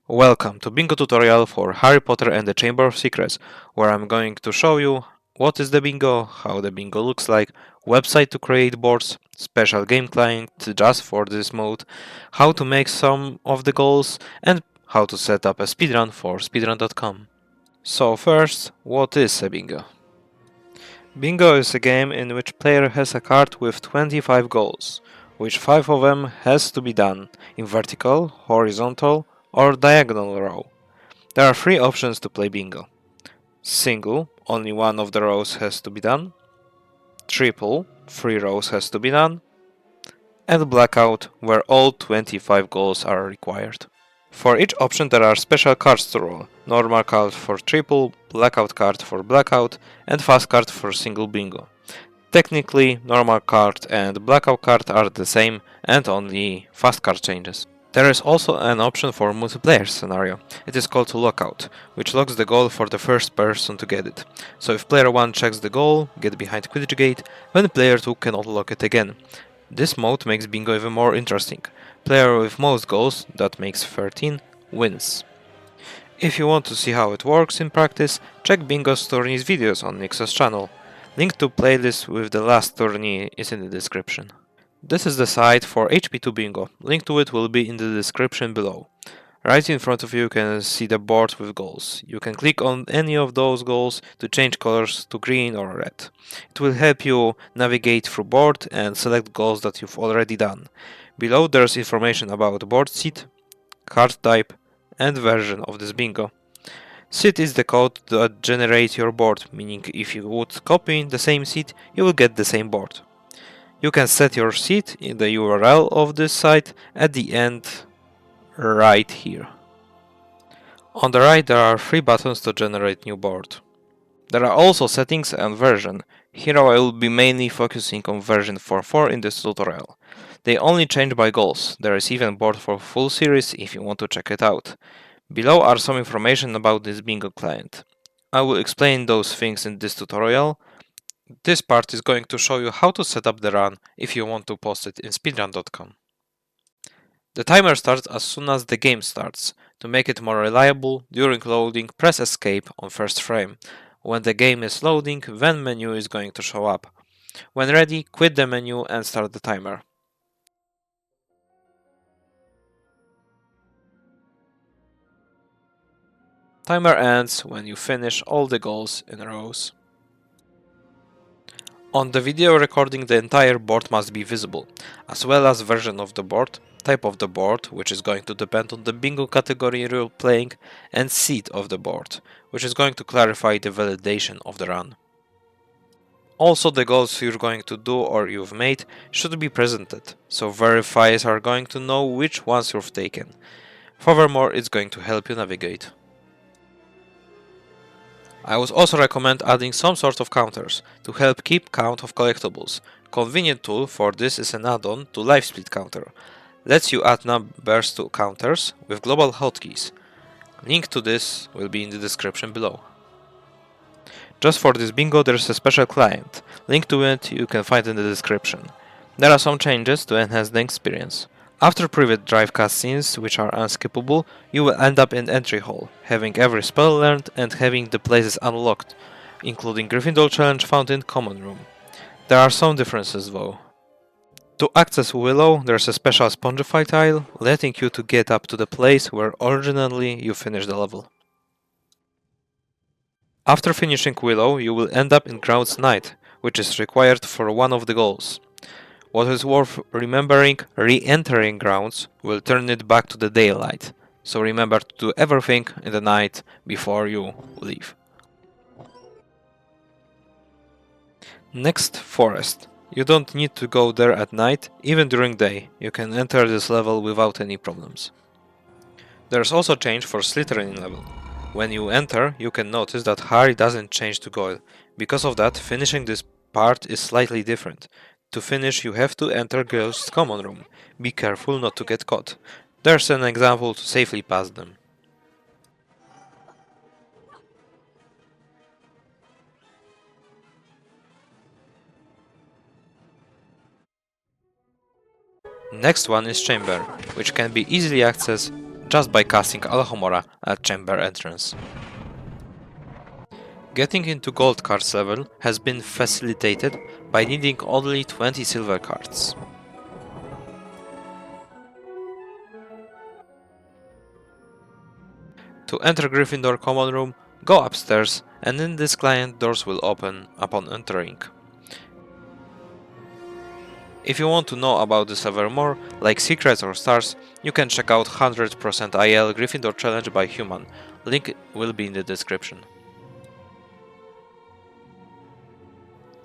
Welcome to Bingo tutorial for Harry Potter and the Chamber of Secrets, where I'm going to show you what is the bingo, how the bingo looks like, website to create boards, special game client just for this mode, how to make some of the goals, and how to set up a speedrun for speedrun.com. So first, what is a bingo? Bingo is a game in which player has a card with 25 goals, which 5 of them has to be done in vertical, horizontal, or diagonal row. There are 3 options to play bingo. Single, only one of the rows has to be done. Triple, 3 rows has to be done. And blackout, where all 25 goals are required. For each option there are special cards to roll. Normal card for triple, blackout card for blackout, and fast card for single bingo. Technically, normal card and blackout card are the same, and only fast card changes. There is also an option for multiplayer scenario. It is called lockout, which locks the goal for the first person to get it. So if player 1 checks the goal, get behind Quidditch gate, then player 2 cannot lock it again. This mode makes bingo even more interesting. Player with most goals, that makes 13, wins. If you want to see how it works in practice, check Bingo's tourneys videos on Nix's channel. Link to playlist with the last tourney is in the description. This is the site for HP2 Bingo. Link to it will be in the description below. Right in front of you can see the board with goals. You can click on any of those goals to change colors to green or red. It will help you navigate through board and select goals that you've already done. Below there's information about board seed, card type, and version of this bingo. Seed is the code that generates your board, meaning if you would copy the same seed, you will get the same board. You can set your seed in the URL of this site at the end right here. On the right there are 3 buttons to generate new board. There are also settings and version. Here I will be mainly focusing on version 4.4 in this tutorial. They only change by goals. There is even board for full series if you want to check it out. Below are some information about this bingo client. I will explain those things in this tutorial. This part is going to show you how to set up the run if you want to post it in speedrun.com. The timer starts as soon as the game starts. To make it more reliable, during loading press escape on first frame. When the game is loading, then menu is going to show up. When ready, quit the menu and start the timer. Timer ends when you finish all the goals in rows. On the video recording, the entire board must be visible, as well as version of the board, type of the board, which is going to depend on the bingo category you're playing, and seed of the board, which is going to clarify the validation of the run. Also, the goals you're going to do or you've made should be presented, so verifiers are going to know which ones you've taken. Furthermore, it's going to help you navigate. I would also recommend adding some sort of counters to help keep count of collectables. Convenient tool for this is an add-on to live split counter. Lets you add numbers to counters with global hotkeys. Link to this will be in the description below. Just for this bingo there's a special client. Link to it you can find in the description. There are some changes to enhance the experience. After private drive cutscenes, which are unskippable, you will end up in entry hall, having every spell learned and having the places unlocked, including Gryffindor challenge found in common room. There are some differences though. To access Willow, there's a special Spongify tile, letting you to get up to the place where originally you finished the level. After finishing Willow, you will end up in Grounds Night, which is required for one of the goals. What is worth remembering, re-entering Grounds will turn it back to the daylight, so remember to do everything in the night before you leave. Next, Forest. You don't need to go there at night, even during day, you can enter this level without any problems. There's also change for Slytherin level. When you enter, you can notice that Harry doesn't change to Goyle. Because of that, finishing this part is slightly different. To finish, you have to enter Girls' common room. Be careful not to get caught. There's an example to safely pass them. Next one is Chamber, which can be easily accessed just by casting Alhomora at chamber entrance. Getting into gold cards level has been facilitated by needing only 20 silver cards. To enter Gryffindor common room, go upstairs and in this client doors will open upon entering. If you want to know about the server more, like secrets or stars, you can check out 100% IL Gryffindor challenge by Human, link will be in the description.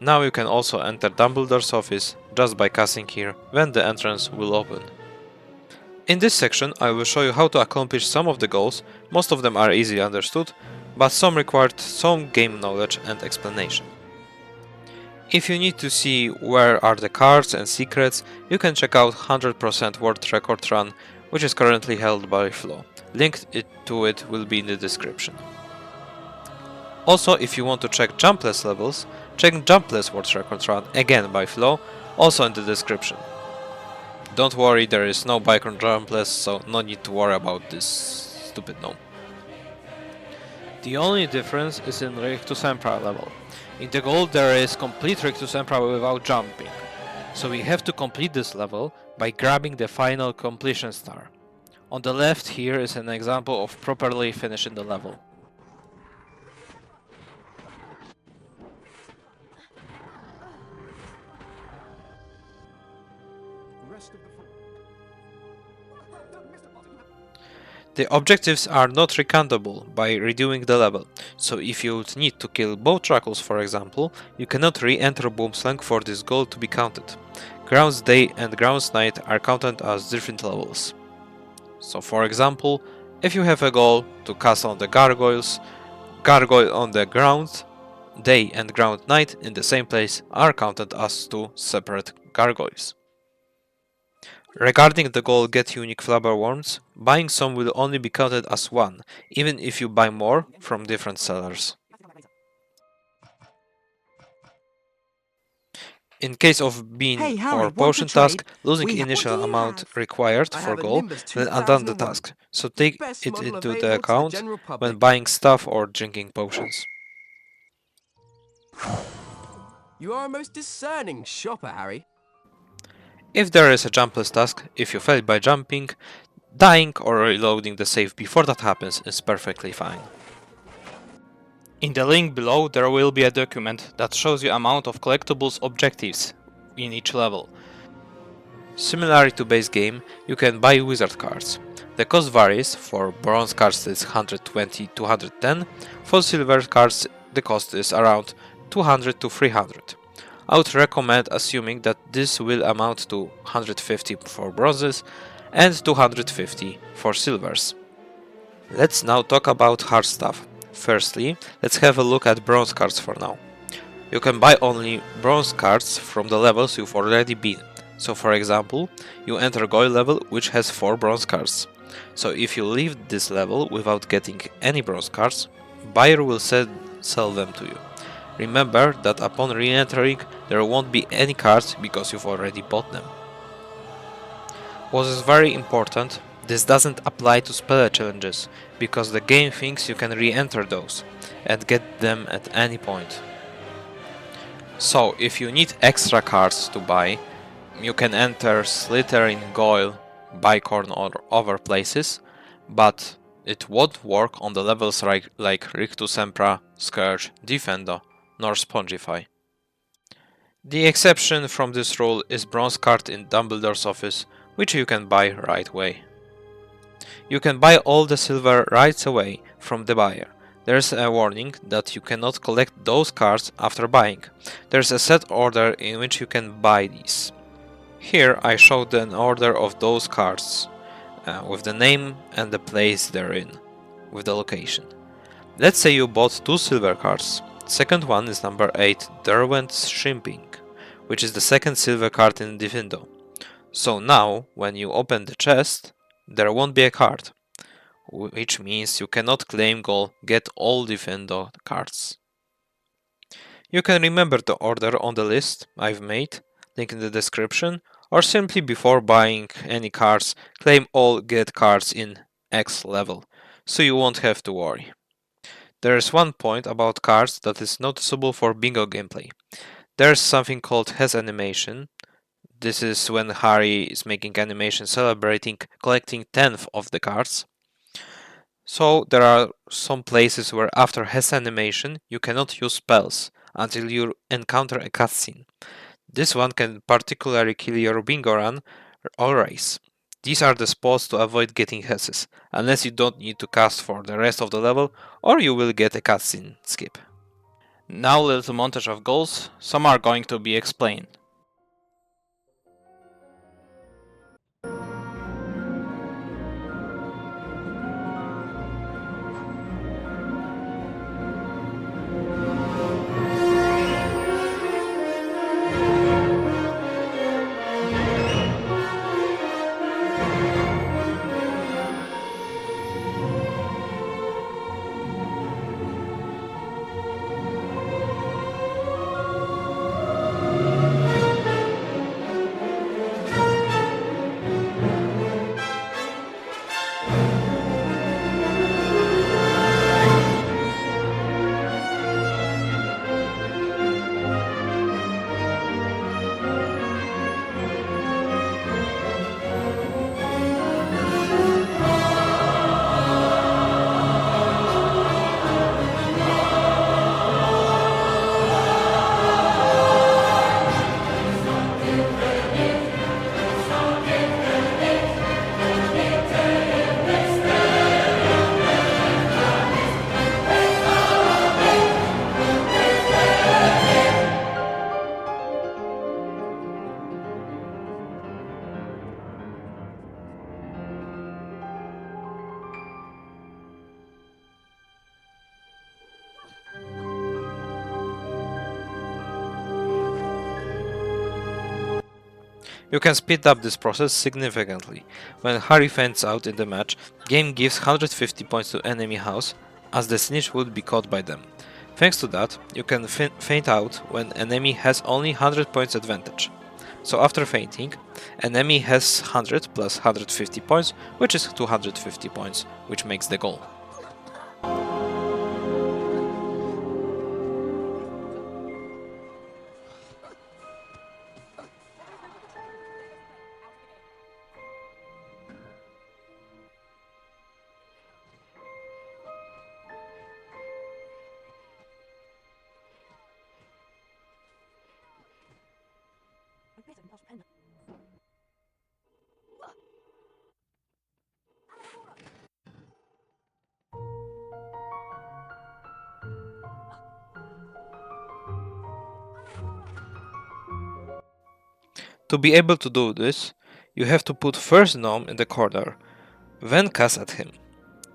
Now you can also enter Dumbledore's office just by casting here, when the entrance will open. In this section I will show you how to accomplish some of the goals, most of them are easily understood, but some required some game knowledge and explanation. If you need to see where are the cards and secrets, you can check out 100% World Record Run, which is currently held by Flo. Link to it will be in the description. Also, if you want to check Jumpless levels, check Jumpless World Record Run, again by Flo, also in the description. Don't worry, there is no bike on Jumpless, so no need to worry about this stupid gnome. The only difference is in Rictus Emperor level. In the gold there is complete Rictus Emperor without jumping, so we have to complete this level by grabbing the final completion star. On the left here is an example of properly finishing the level. The objectives are not recountable by redoing the level, so if you would need to kill both Drackles for example, you cannot re-enter Boomslang for this goal to be counted. Grounds Day and Grounds Night are counted as different levels. So for example, if you have a goal to cast on the Gargoyle on the Ground Day and Ground Night in the same place are counted as two separate Gargoyles. Regarding the goal Get Unique Flabberworms, buying some will only be counted as one, even if you buy more from different sellers. In case of bean or potion task, losing initial amount required for goal will undo the task, so take it into the account when buying stuff or drinking potions. You are a most discerning shopper, Harry. If there is a jumpless task, if you fail by jumping, dying or reloading the save before that happens is perfectly fine. In the link below there will be a document that shows you amount of collectibles objectives in each level. Similarly to base game, you can buy wizard cards. The cost varies, for bronze cards it's 120 to 110, for silver cards the cost is around 200 to 300. I would recommend assuming that this will amount to 150 for bronzes and 250 for silvers. Let's now talk about hard stuff. Firstly, let's have a look at bronze cards for now. You can buy only bronze cards from the levels you've already been. So for example, you enter Gold level which has 4 bronze cards. So if you leave this level without getting any bronze cards, buyer will sell them to you. Remember that upon re-entering there won't be any cards because you've already bought them. What is very important, this doesn't apply to spell challenges, because the game thinks you can re-enter those and get them at any point. So if you need extra cards to buy, you can enter Slytherin, Goyle, Bicorn or other places, but it won't work on the levels like Rictus Emperor, Scourge, Defender, nor Spongify. The exception from this rule is bronze card in Dumbledore's office, which you can buy right away. You can buy all the silver right away from the buyer. There's a warning that you cannot collect those cards after buying. There's a set order in which you can buy these. Here I showed an order of those cards, with the name and the place they're in, with the location. Let's say you bought 2 silver cards. Second one is number 8, Derwent's Shrimping, which is the second silver card in Gryffindor. So now, when you open the chest, there won't be a card, which means you cannot claim goal get all Gryffindor cards. You can remember the order on the list I've made, link in the description, or simply before buying any cards, claim all get cards in X level, so you won't have to worry. There is one point about cards that is noticeable for bingo gameplay. There's something called has animation. This is when Harry is making animation celebrating collecting 10th of the cards. So there are some places where after has animation you cannot use spells until you encounter a cutscene. This one can particularly kill your bingo run or race. These are the spots to avoid getting hesses, unless you don't need to cast for the rest of the level or you will get a cutscene skip. Now little montage of goals, some are going to be explained. You can speed up this process significantly. When Harry faints out in the match, game gives 150 points to enemy house, as the snitch would be caught by them. Thanks to that, you can faint out when enemy has only 100 points advantage. So after fainting, enemy has 100 plus 150 points, which is 250 points, which makes the goal. To be able to do this, you have to put first gnome in the corner, then cast at him.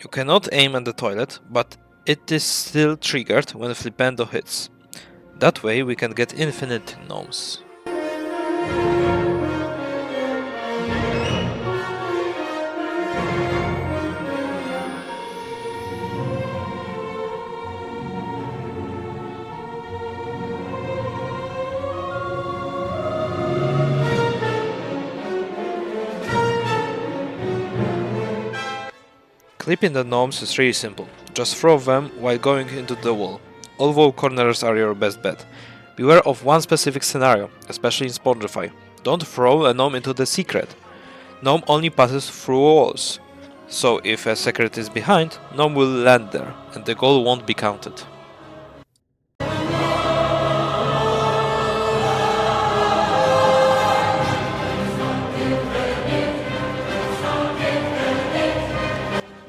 You cannot aim at the toilet, but it is still triggered when Flipendo hits. That way we can get infinite gnomes. Clipping the gnomes is really simple, just throw them while going into the wall, although corners are your best bet. Beware of one specific scenario, especially in Spongify. Don't throw a gnome into the secret. Gnome only passes through walls, so if a secret is behind, gnome will land there, and the goal won't be counted.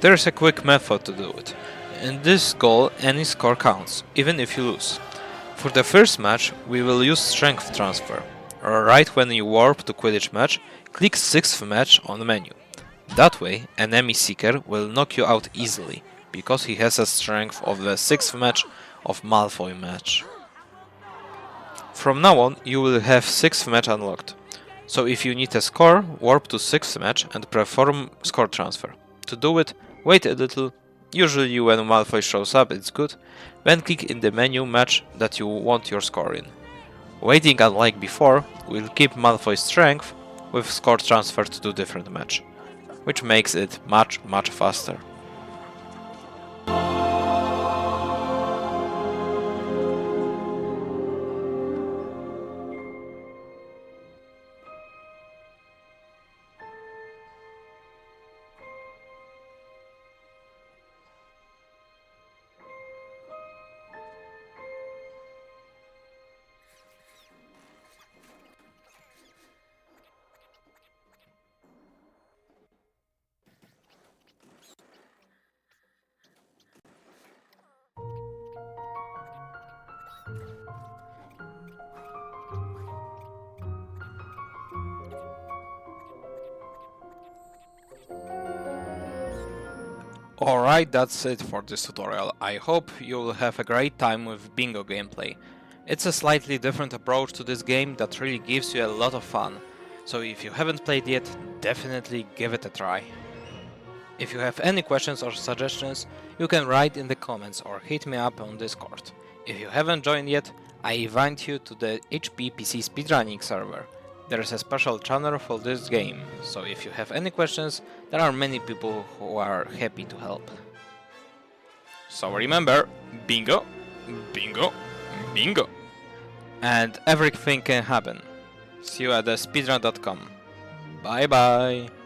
There's a quick method to do it. In this goal, any score counts, even if you lose. For the first match, we will use Strength Transfer. Right when you warp to Quidditch match, click 6th match on the menu. That way, enemy Seeker will knock you out easily, because he has a strength of the 6th match of Malfoy match. From now on, you will have 6th match unlocked. So if you need a score, warp to 6th match and perform score transfer. To do it, wait a little, usually when Malfoy shows up it's good, then click in the menu match that you want your score in. Waiting unlike before will keep Malfoy's strength with score transfer to different match. which makes it much faster. Alright, that's it for this tutorial. I hope you'll have a great time with bingo gameplay. It's a slightly different approach to this game that really gives you a lot of fun, so if you haven't played yet, definitely give it a try. If you have any questions or suggestions, you can write in the comments or hit me up on Discord. If you haven't joined yet, I invite you to the HP PC speedrunning server. There is a special channel for this game, so if you have any questions, there are many people who are happy to help. So remember, bingo, bingo, bingo! And everything can happen. See you at the speedrun.com. Bye bye!